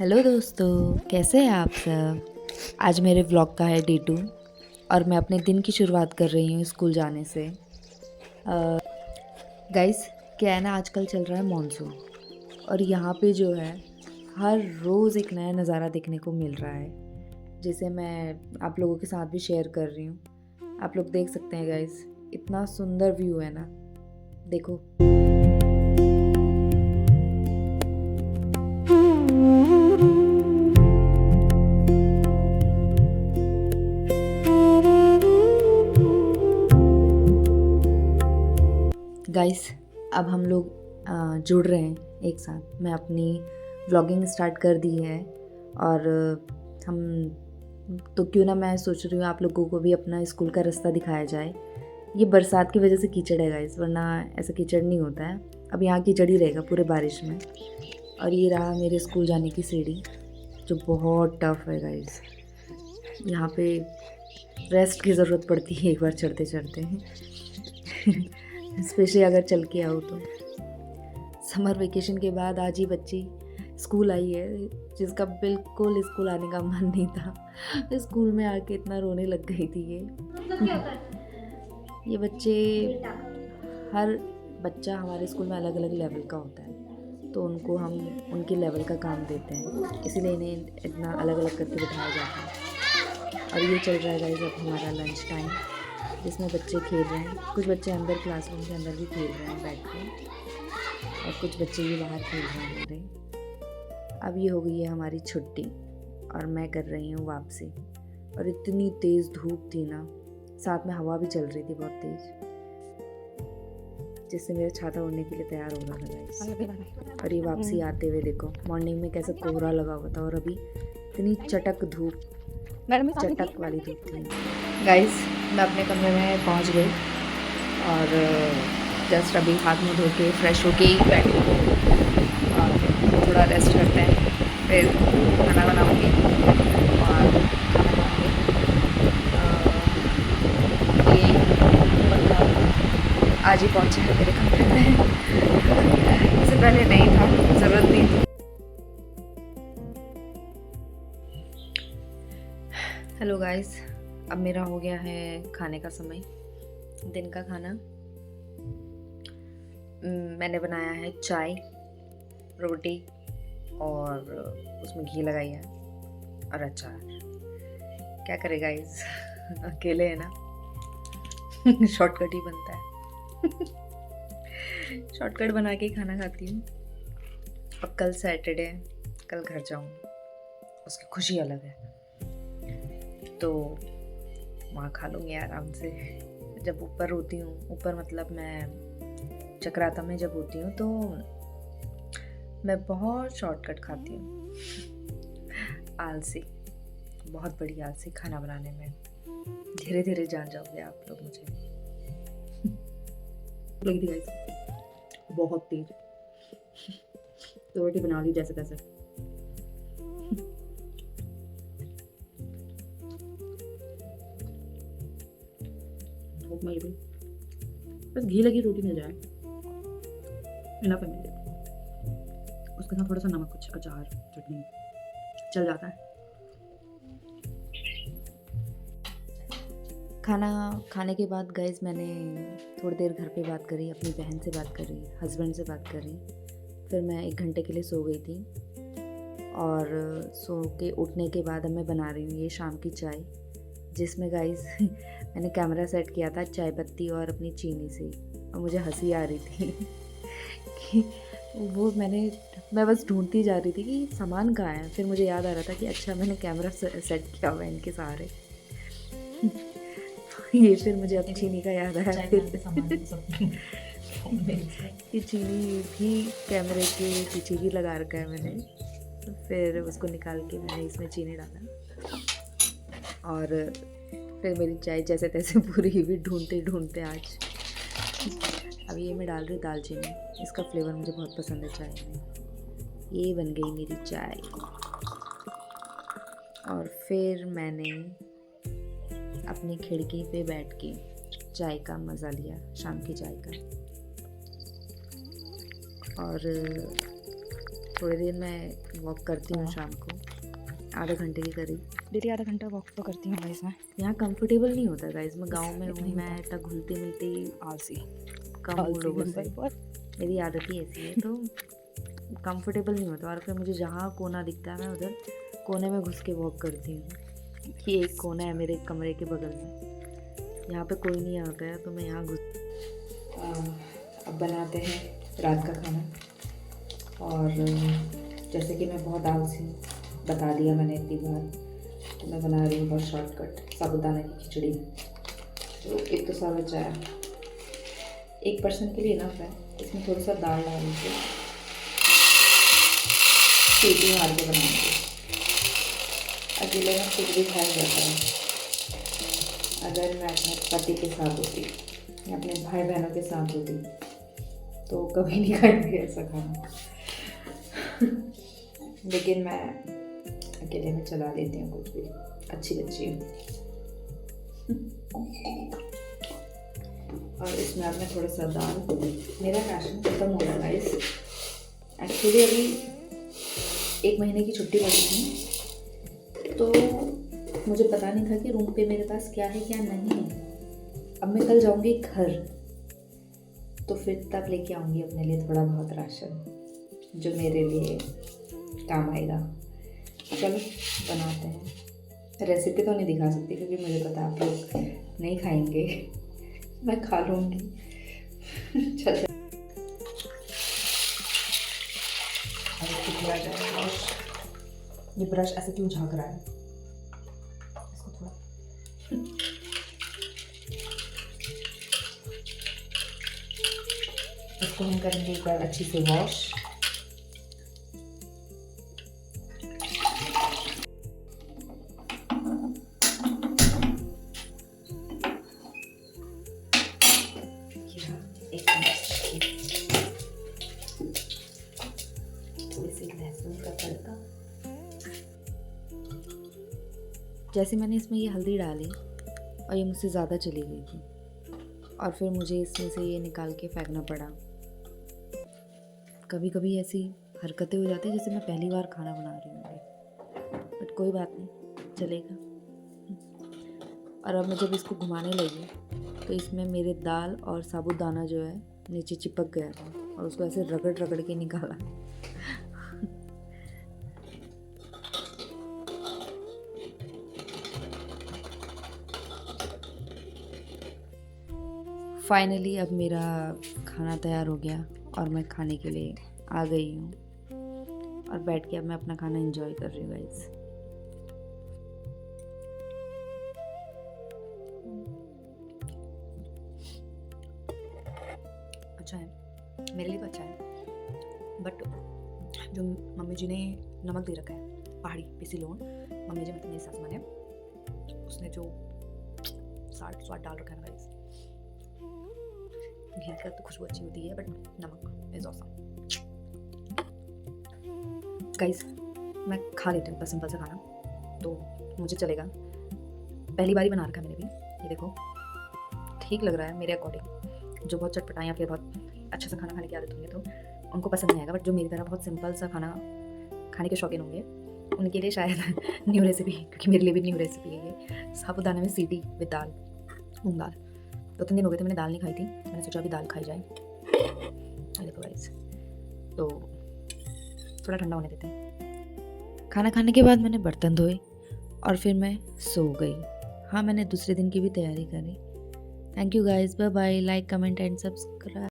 Hello दोस्तों, कैसे हैं आप सब। आज मेरे व्लॉग का है डे 2 और मैं अपने दिन की शुरुआत कर रही हूँ स्कूल जाने से। गाइस, क्या है ना, आजकल चल रहा है मॉनसून और यहाँ पे जो है हर रोज़ एक नया नज़ारा देखने को मिल रहा है, जिसे मैं आप लोगों के साथ भी शेयर कर रही हूँ। आप लोग देख सकते हैं गाइस, इतना सुंदर व्यू है ना, देखो। गाइस, अब हम लोग जुड़ रहे हैं एक साथ। मैं अपनी व्लॉगिंग स्टार्ट कर दी है और हम तो क्यों ना, मैं सोच रही हूँ आप लोगों को भी अपना स्कूल का रास्ता दिखाया जाए। ये बरसात की वजह से कीचड़ है गाइस, वरना ऐसा कीचड़ नहीं होता है। अब यहाँ कीचड़ ही रहेगा पूरे बारिश में। और ये रहा मेरे स्कूल जाने की सीढ़ी, जो बहुत टफ है गाइस। यहाँ पे रेस्ट की ज़रूरत पड़ती है एक बार चढ़ते चढ़ते स्पेशली अगर चल के आओ तो। समर वेकेशन के बाद आज ही बच्ची स्कूल आई है, जिसका बिल्कुल स्कूल आने का मन नहीं था। स्कूल में आके इतना रोने लग गई थी ये बच्चे। हर बच्चा हमारे स्कूल में अलग अलग लेवल का होता है, तो उनको हम उनके लेवल का काम देते हैं, इसीलिए इन्हें इतना अलग अलग करके बिठाया जाता है। और ये चल रहा है गाइस अब हमारा लंच टाइम, जिसमें बच्चे खेल रहे हैं। कुछ बच्चे अंदर क्लासरूम के अंदर भी खेल रहे हैं बैठ के, और कुछ बच्चे भी बाहर खेल रहे हैं मेरे। अब ये हो गई है हमारी छुट्टी और मैं कर रही हूँ वापसी। और इतनी तेज़ धूप थी ना, साथ में हवा भी चल रही थी बहुत तेज़, जिससे मेरा छाता उड़ने के लिए तैयार हो रहा था गाइस। और ये वापसी आते हुए देखो, मॉर्निंग में कैसा कोहरा लगा हुआ था और अभी इतनी चटक धूप, चटक वाली धूप थी गाइस। मैं अपने कमरे में पहुंच गई और जस्ट अभी हाथ मुँह धो के फ्रेश होके ही बैठी हूँ और थोड़ा रेस्ट करते हैं, फिर खाना बनाऊँगी और खाना खाऊँगी। ये बंदा आज ही पहुँचा है मेरे कमरे में, इससे पहले नहीं था, ज़रूरत नहीं थी। हेलो गाइस, अब मेरा हो गया है खाने का समय। दिन का खाना मैंने बनाया है चाय, रोटी और उसमें घी लगाई है और अचार। क्या करे गाइस, अकेले है ना, शॉर्टकट ही बनता है। शॉर्टकट बना के ही खाना खाती हूँ। अब कल सैटरडे, कल घर जाऊँगी, उसकी खुशी अलग है, तो वहाँ खा लूँगी आराम से। जब ऊपर होती हूँ, ऊपर मतलब मैं चक्राता में जब होती हूँ, तो मैं बहुत शॉर्टकट खाती हूँ। आलसी, बहुत बड़ी आलसी खाना बनाने में। धीरे धीरे जान जाओगे आप लोग मुझे। लगी थी गाइस बहुत तेज, तो रोटी बना ली जैसे तैसे। भूख मर गई, बस घी लगी रोटी मिल जाए इनफ है मेरे लिए। उसके साथ थोड़ा सा नमक, कुछ अचार, चटनी चल जाता है। खाना खाने के बाद गाइस मैंने थोड़ी देर घर पे बात करी, अपनी बहन से बात करी, हस्बैंड से बात करी। फिर मैं 1 घंटे के लिए सो गई थी और सो के उठने के बाद अब मैं बना रही हूँ ये शाम की चाय, जिसमें गाइस मैंने कैमरा सेट किया था चाय पत्ती और अपनी चीनी से, और मुझे हंसी आ रही थी कि वो मैं बस ढूंढती जा रही थी कि सामान कहाँ है। फिर मुझे याद आ रहा था कि अच्छा मैंने कैमरा सेट किया हुआ है इनके सहारे। ये फिर मुझे अब चीनी का याद आया फिर ये चीनी भी कैमरे के पीछे ही लगा रखा है मैंने। फिर उसको निकाल के मैंने इसमें चीनी डाला और फिर मेरी चाय जैसे तैसे पूरी हुई ढूंढते ढूंढते आज। अब ये मैं डाल रही हूँ दालचीनी, इसका फ्लेवर मुझे बहुत पसंद है चाय में। ये बन गई मेरी चाय और फिर मैंने अपनी खिड़की पे बैठ के चाय का मज़ा लिया, शाम की चाय का। और थोड़ी देर मैं वॉक करती हूँ शाम को, आधे घंटे के करीब। डेली आधा घंटा वॉक तो करती हूँ गाइस मैं। यहाँ कंफर्टेबल नहीं होता गाइस, मैं गांव में इतना हूँ, ही मैं होता इतना घुलती मिलती आलसी कम हूँ आलसी लोगों नंबर से, पर। मेरी आदत ही ऐसी है, तो कंफर्टेबल नहीं होता। और फिर मुझे जहाँ कोना दिखता है मैं उधर कोने में घुस के वॉक करती हूँ। ये एक कोना है मेरे कमरे के बगल में, यहाँ पे कोई नहीं आता है, तो मैं यहाँ घुस। अब बनाते हैं रात का खाना, और जैसे कि मैं बहुत आलसी हूँ, बता दिया मैंने इतनी बार, तो मैं बना रही हूँ बहुत शॉर्टकट साबूदाना की खिचड़ी। तो एक तो सा बचा है, एक पर्सन के लिए ना है, इसमें थोड़ा सा दाल डाल के सीटी मार के बनाऊँगी। अकेले में कुछ भी खाया जाता है। अगर मैं अपने पति के साथ होती या अपने भाई बहनों के साथ होती तो कभी नहीं खाएंगे ऐसा खाना। लेकिन मैं अकेले में चला लेती हूँ कुछ भी, अच्छी बच्ची हूँ। और इसमें अब मैं थोड़ा सा दाल, मेरा राशन खत्म हो रहा है गाइस। एक्चुअली अभी 1 महीने की छुट्टी पड़ी थी, तो मुझे पता नहीं था कि रूम पे मेरे पास क्या है क्या नहीं है। अब मैं कल जाऊँगी घर, तो फिर तब लेके आऊँगी अपने लिए थोड़ा बहुत राशन, जो मेरे लिए काम आएगा। चलो बनाते हैं। रेसिपी तो नहीं दिखा सकती क्योंकि मुझे पता आप लोग नहीं खाएंगे, मैं खा लूँगी। चलो ये ब्रश ऐसे क्यों झाँक रहा है, इसको थोड़ा इसको हम करेंगे एक बार अच्छी से वॉश। जैसे मैंने इसमें ये हल्दी डाली और ये मुझसे ज़्यादा चली गई थी, और फिर मुझे इसमें से ये निकाल के फेंकना पड़ा। कभी कभी ऐसी हरकतें हो जाती हैं जैसे मैं पहली बार खाना बना रही हूँ, बट कोई बात नहीं, चलेगा। और अब मैं जब इसको घुमाने लगी तो इसमें मेरे दाल और साबूदाना जो है नीचे चिपक गया था, और उसको ऐसे रगड़ रगड़ के निकाला। फाइनली अब मेरा खाना तैयार हो गया और मैं खाने के लिए आ गई हूँ, और बैठ के अब मैं अपना खाना एंजॉय कर रही हूँ गाइस। अच्छा है, मेरे लिए तो अच्छा है, बट जो मम्मी जी ने नमक दे रखा है पहाड़ी पिसी लोन, मम्मी जी मतलब मेरी सास माँ ने, उसने जो स्वाद डाल रखा है ना गाइस, घी का तो खुशबू अच्छी होती है, बट नमक इज ऑसम गाइस। मैं खा लेती हूँ सिंपल सा खाना, तो मुझे चलेगा। पहली बार ही बना रखा है मैंने भी, ये देखो ठीक लग रहा है मेरे अकॉर्डिंग। जो बहुत चटपटा या फिर बहुत अच्छा सा खाना खाने की आदत होंगे तो उनको पसंद नहीं आएगा, बट जो मेरी तरह बहुत सिंपल सा खाना खाने के शौकीन होंगे उनके लिए शायद न्यू रेसिपी, क्योंकि मेरे लिए भी न्यू रेसिपी है ये। साबूदाना में सीटी विद दाल, मूंग दाल। 2-3 दिन हो गए थे मैंने दाल नहीं खाई थी, मैंने सोचा अभी दाल खाई जाए। देखो गाइस, तो थोड़ा ठंडा होने देते हैं। खाना खाने के बाद मैंने बर्तन धोए और फिर मैं सो गई। हाँ, मैंने दूसरे दिन की भी तैयारी करी। Thank you guys, bye bye, like comment and subscribe.